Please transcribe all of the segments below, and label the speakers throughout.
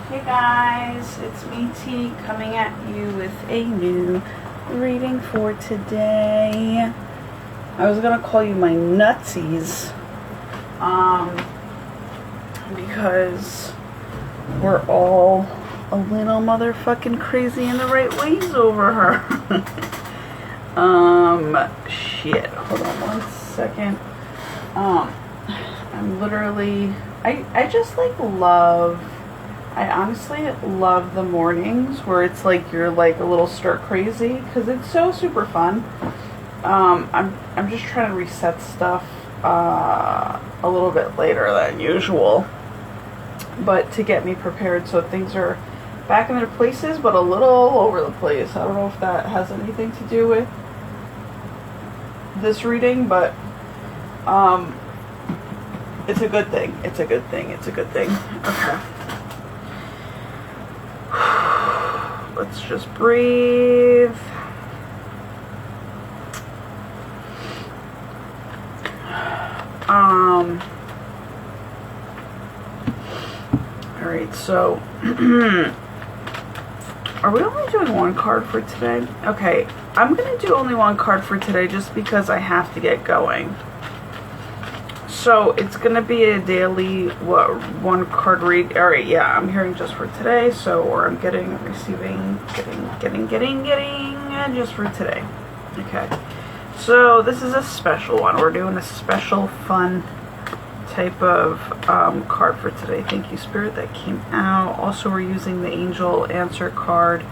Speaker 1: Hey guys, it's me T coming at you with a new reading for today. I was gonna call you my nutsies, because we're all a little motherfucking crazy in the right ways over her. Shit. Hold on one second. I'm literally, I just like love. I honestly love the mornings where it's like you're like a little stir crazy because it's so super fun. I'm just trying to reset stuff a little bit later than usual, but to get me prepared so things are back in their places, but a little all over the place. I don't know if that has anything to do with this reading, but it's a good thing. It's a good thing. It's a good thing. Okay. Let's just breathe. Alright, so are we only doing one card for today? Okay, I'm gonna do only one card for today just because I have to get going. So it's gonna be a daily one card read. All right, yeah, I'm hearing just for today. So, or I'm getting just for today. Okay. So this is a special one. We're doing a special fun type of card for today. Thank you, Spirit, that came out. Also, we're using the Angel Answer card.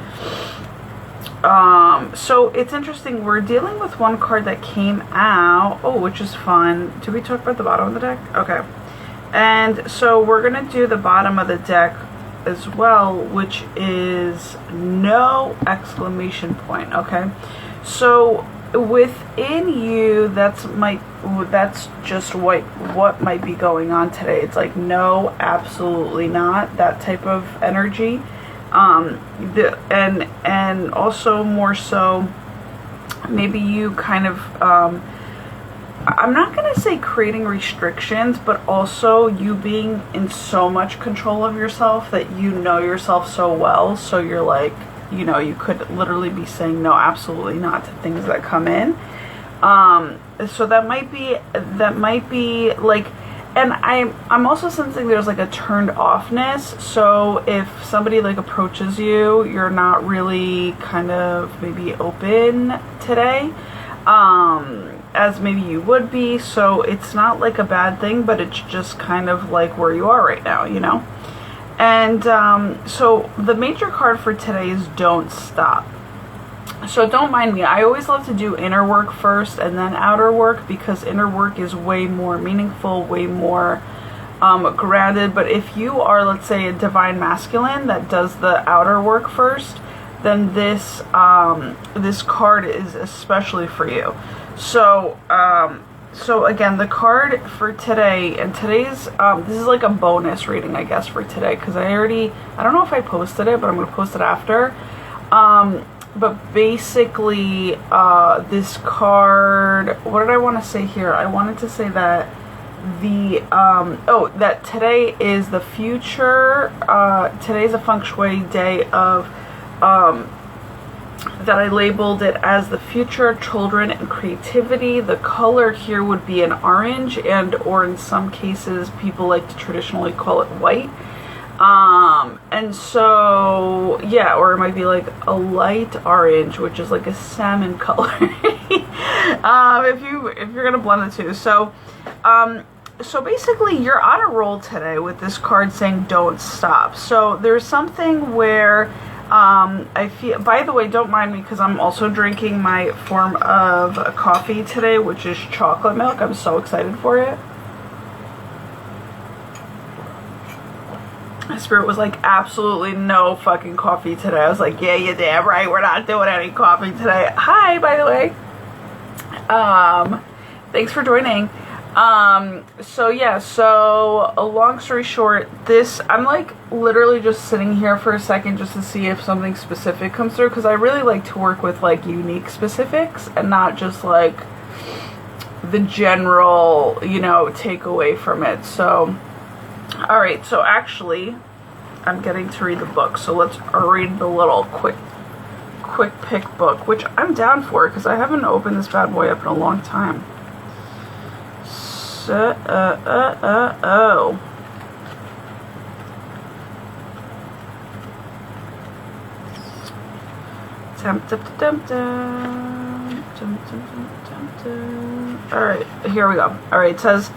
Speaker 1: So it's interesting, we're dealing with one card that came out, which is fun. Did we talk about the bottom of the deck? Okay. And so we're going to do the bottom of the deck as well, which is no exclamation point, okay? So within you, that's just what might be going on today. It's like no, absolutely not, that type of energy. And also more so, maybe you kind of, I'm not going to say creating restrictions, but also you being in so much control of yourself that you know yourself so well. So you're like, you know, you could literally be saying no, absolutely not to things that come in. So that might be like, and I'm also sensing there's like a turned offness. So if somebody like approaches you, you're not really kind of maybe open today, as maybe you would be. So it's not like a bad thing, but it's just kind of like where you are right now, you know? And so the major card for today is Don't Stop. So don't mind me, I always love to do inner work first and then outer work, because inner work is way more meaningful, way more grounded. But if you are, let's say, a divine masculine that does the outer work first, then this this card is especially for you. So so again, the card for today, and today's this is like a bonus reading, I guess, for today, because I don't know if I posted it, but I'm going to post it after. But basically, this card, what did I want to say here? I wanted to say that that today is the future, today's a feng shui day of, that I labeled it as the future, children, and creativity. The color here would be an orange, and or in some cases, people like to traditionally call it white. And so, yeah, or it might be like a light orange, which is like a salmon color, if you're gonna blend the two. So, so basically you're on a roll today with this card saying don't stop. So there's something where, I feel, by the way, don't mind me, because I'm also drinking my form of coffee today, which is chocolate milk. I'm so excited for it. Spirit was like, absolutely no fucking coffee today. I was like, yeah, you're damn right, we're not doing any coffee today. Hi, by the way. Thanks for joining. So yeah, so a long story short, I'm like literally just sitting here for a second just to see if something specific comes through, because I really like to work with like unique specifics and not just like the general, you know, takeaway from it. So, all right, so actually I'm getting to read the book. So let's read the little quick pick book, which I'm down for because I haven't opened this bad boy up in a long time. So, oh. Alright, here we go. Alright, it says,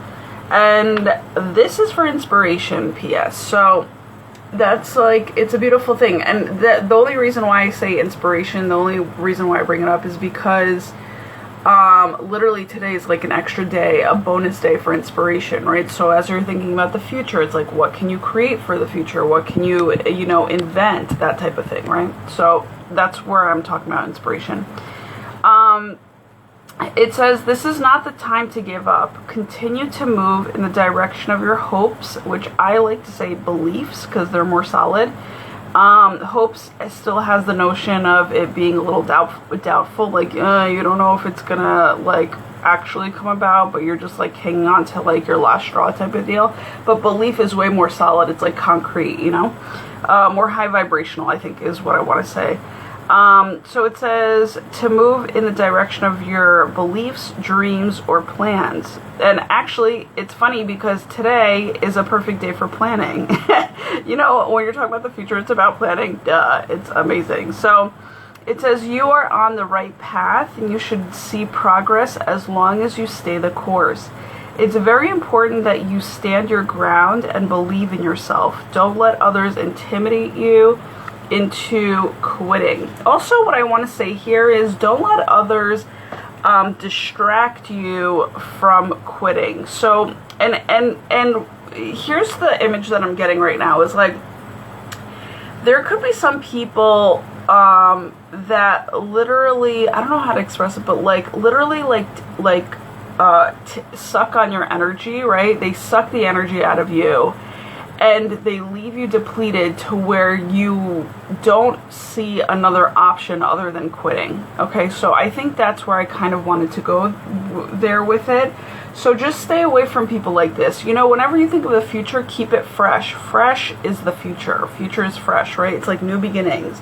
Speaker 1: and this is for inspiration, PS. So, that's like, it's a beautiful thing. And the only reason why I say inspiration, the only reason why I bring it up is because literally today is like an extra day, a bonus day for inspiration, right? So as you're thinking about the future, it's like, what can you create for the future? What can you, invent, that type of thing, right? So that's where I'm talking about inspiration. It says, this is not the time to give up. Continue to move in the direction of your hopes, which I like to say beliefs because they're more solid. Hopes still has the notion of it being a little doubtful, like you don't know if it's gonna like actually come about, but you're just like hanging on to like your last straw type of deal. But belief is way more solid. It's like concrete, more high vibrational, I think is what I want to say. So it says to move in the direction of your beliefs, dreams, or plans. And actually, it's funny because today is a perfect day for planning. When you're talking about the future, it's about planning. Duh, it's amazing. So it says you are on the right path and you should see progress as long as you stay the course. It's very important that you stand your ground and believe in yourself. Don't let others intimidate you into quitting. Also, what I want to say here is don't let others distract you from quitting. So and here's the image that I'm getting right now is like there could be some people that literally, I don't know how to express it, but like literally suck on your energy, right? They suck the energy out of you and they leave you depleted to where you don't see another option other than quitting. Okay, so I think that's where I kind of wanted to go there with it. So just stay away from people like this. Whenever you think of the future, keep it fresh. Fresh is the future. Future is fresh, right? It's like new beginnings.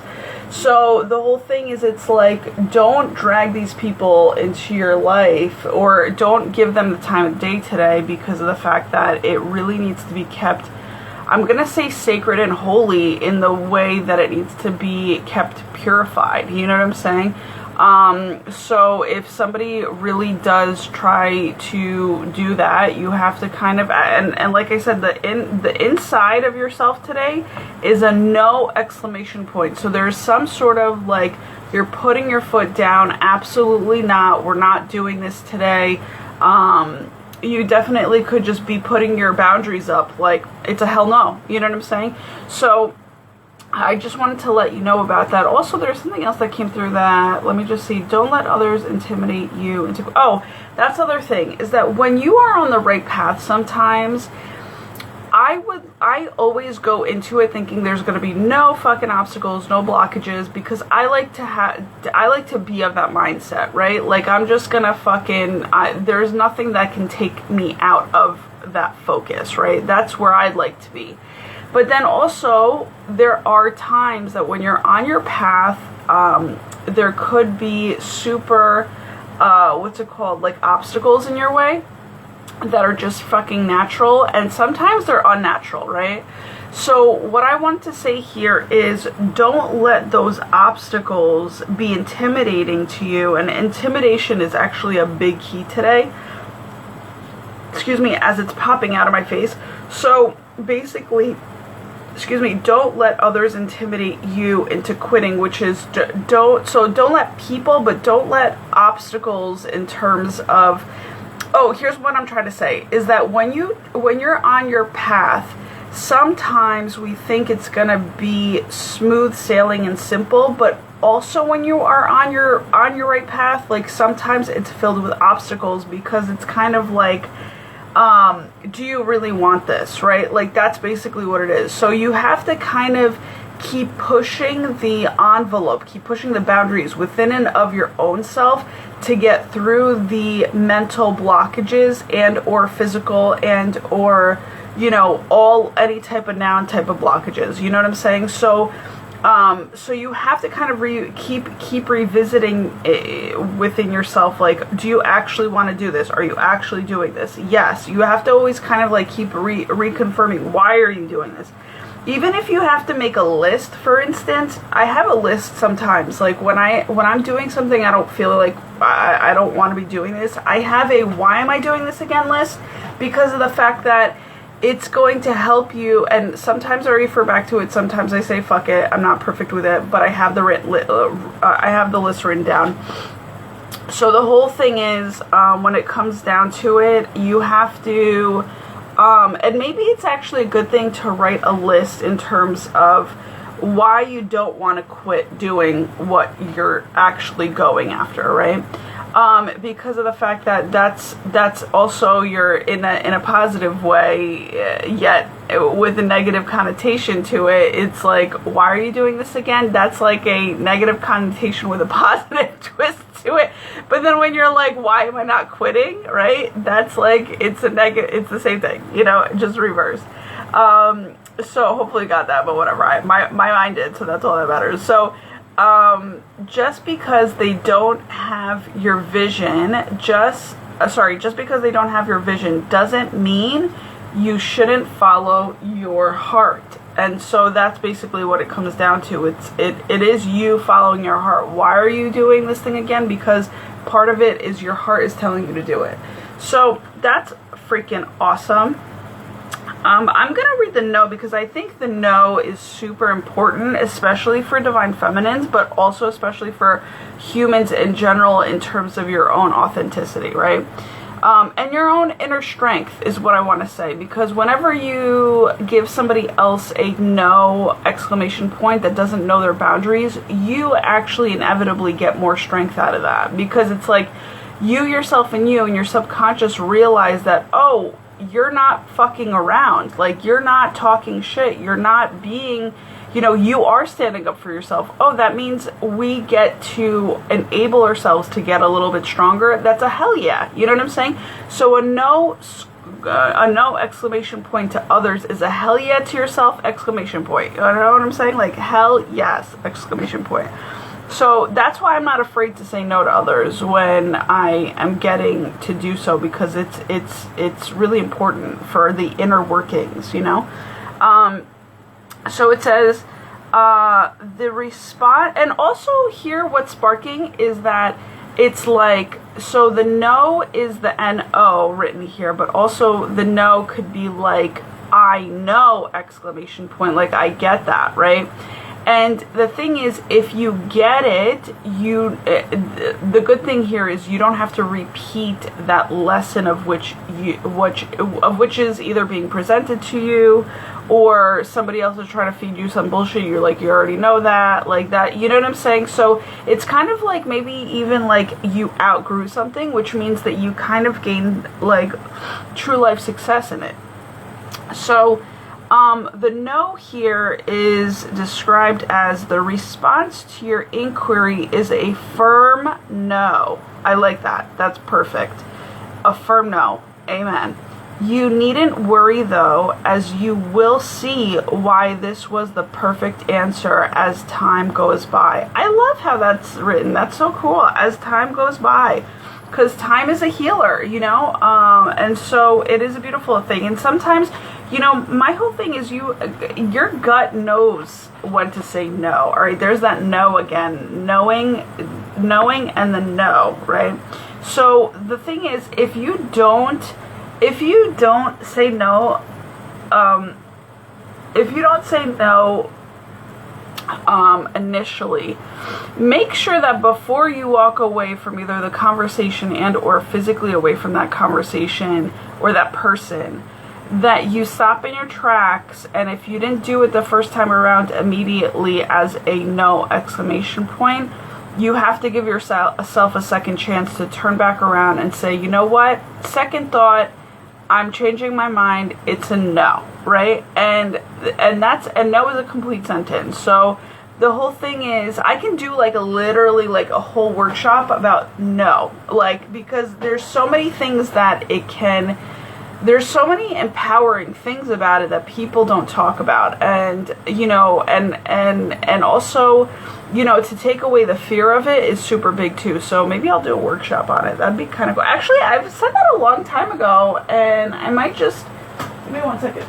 Speaker 1: So the whole thing is, it's like, don't drag these people into your life or don't give them the time of day today because of the fact that it really needs to be kept, I'm going to say sacred and holy in the way that it needs to be kept purified. You know what I'm saying? So if somebody really does try to do that, you have to kind of, and like I said, the inside of yourself today is a no exclamation point. So there's some sort of like, you're putting your foot down. Absolutely not. We're not doing this today. You definitely could just be putting your boundaries up. Like, it's a hell no. You know what I'm saying? So I just wanted to let you know about that. Also, there's something else that came through that, let me just see. Don't let others intimidate you into, oh, that's the other thing, is that when you are on the right path, sometimes I always go into it thinking there's going to be no fucking obstacles, no blockages, because I like to be of that mindset, right? Like, I'm just going to fucking, there's nothing that can take me out of that focus, right? That's where I'd like to be. But then also, there are times that when you're on your path, there could be super, like obstacles in your way that are just fucking natural, and sometimes they're unnatural, right? So what I want to say here is don't let those obstacles be intimidating to you, and intimidation is actually a big key today. Excuse me, as it's popping out of my face. So basically, don't let others intimidate you into quitting, which is don't let people, but don't let obstacles in terms of, oh, here's what I'm trying to say, is that when you're on your path, sometimes we think it's going to be smooth sailing and simple, but also when you are on your right path, like sometimes it's filled with obstacles because it's kind of like, do you really want this, right? Like, that's basically what it is. So you have to kind of keep pushing the envelope, keep pushing the boundaries within and of your own self to get through the mental blockages and or physical and or any type of noun type of blockages. You know what I'm saying? So so you have to kind of keep revisiting within yourself, like, do you actually want to do this? Are you actually doing this? Yes. You have to always kind of like keep reconfirming, why are you doing this? Even if you have to make a list, for instance, I have a list sometimes, like when I'm doing something I don't feel like I don't want to be doing this, I have a why am I doing this again list, because of the fact that it's going to help you. And sometimes I refer back to it, sometimes I say fuck it, I'm not perfect with it, but I have the list written down. So the whole thing is, when it comes down to it, you have to and maybe it's actually a good thing to write a list in terms of why you don't want to quit doing what you're actually going after, right? Because of the fact that that's also, you're in a positive way, yet with a negative connotation to it. It's like, why are you doing this again? That's like a negative connotation with a positive twist to it. But then when you're like, why am I not quitting, right? That's like, it's the same thing, just reverse. So hopefully you got that, but whatever. My mind did, so that's all that matters. So just because they don't have your vision, just because they don't have your vision doesn't mean you shouldn't follow your heart. And so that's basically what it comes down to. It is you following your heart. Why are you doing this thing again? Because part of it is your heart is telling you to do it. So that's freaking awesome. I'm going to read the no, because I think the no is super important, especially for divine feminines, but also especially for humans in general, in terms of your own authenticity, right? And your own inner strength is what I want to say, because whenever you give somebody else a no exclamation point that doesn't know their boundaries, you actually inevitably get more strength out of that, because it's like you yourself and your subconscious realize that, oh, you're not fucking around. Like, you're not talking shit. You're not being, you are standing up for yourself. Oh, that means we get to enable ourselves to get a little bit stronger. That's a hell yeah. You know what I'm saying? So a no exclamation point to others is a hell yeah to yourself exclamation point. You know what I'm saying? Like, hell yes exclamation point. So that's why I'm not afraid to say no to others when I am getting to do so, because it's really important for the inner workings, So it says the response, and also here what's sparking is that it's like, so the no is the N-O written here, but also the no could be like, I know exclamation point, like I get that, right? And the thing is, if you get it, the good thing here is you don't have to repeat that lesson of which is either being presented to you, or somebody else is trying to feed you some bullshit. You're like, you already know that, like that. You know what I'm saying? So it's kind of like maybe even like you outgrew something, which means that you kind of gained like true life success in it. So the no here is described as the response to your inquiry is a firm no. I like that. That's perfect. A firm no. Amen. You needn't worry though, as you will see why this was the perfect answer as time goes by. I love how that's written. That's so cool. As time goes by. Because time is a healer, and so it is a beautiful thing. And sometimes, my whole thing is your gut knows when to say no. All right, there's that no again, knowing and the no, right? So the thing is, if you don't say no, initially, make sure that before you walk away from either the conversation and or physically away from that conversation or that person, that you stop in your tracks. And if you didn't do it the first time around immediately as a no exclamation point, you have to give yourself a second chance to turn back around and say, you know what, second thought, I'm changing my mind, it's a no, right? And no is a complete sentence. So the whole thing is, I can do like literally a whole workshop about no, like, because there's so many things that it can there's so many empowering things about it that people don't talk about. And, you know, and also, you know, to take away the fear of it is super big too. So maybe I'll do a workshop on it. That'd be kind of cool. Actually, I've said that a long time ago, and I might just, give me 1 second.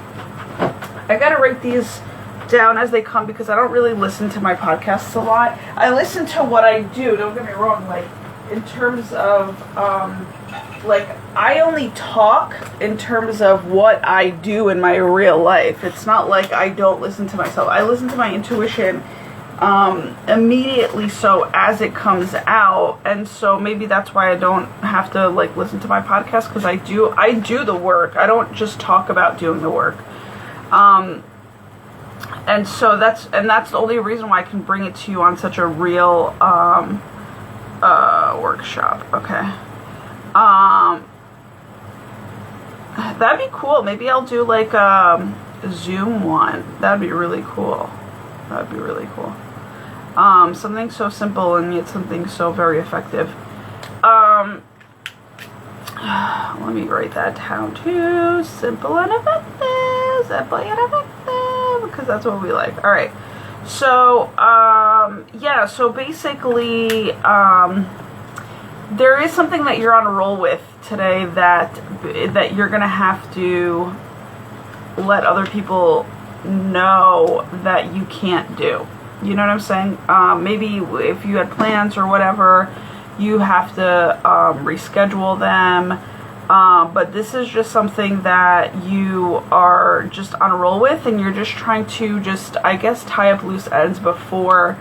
Speaker 1: I gotta write these down as they come because I don't really listen to my podcasts a lot. I listen to what I do, don't get me wrong, like in terms of, like, I only talk in terms of what I do in my real life. It's not like I don't listen to myself. I listen to my intuition immediately, so as it comes out. And so maybe that's why I don't have to like listen to my podcast, because I do the work. I don't just talk about doing the work. And so that's the only reason why I can bring it to you on such a real workshop. Okay. That'd be cool. Maybe I'll do like a Zoom one. That'd be really cool. That'd be really cool. Something so simple and yet something so very effective. Let me write that down too. Simple and effective. Simple and effective. Because that's what we like. Alright. So, yeah. So basically, there is something that you're on a roll with today that you're going to have to let other people know that you can't do. You know what I'm saying? Maybe if you had plans or whatever, you have to reschedule them. But this is just something that you are just on a roll with, and you're just trying to just, I guess, tie up loose ends before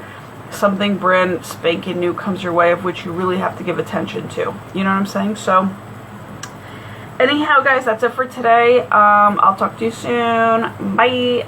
Speaker 1: something brand spanking new comes your way, of which you really have to give attention to. You know what I'm saying? So anyhow, guys, that's it for today. I'll talk to you soon. Bye.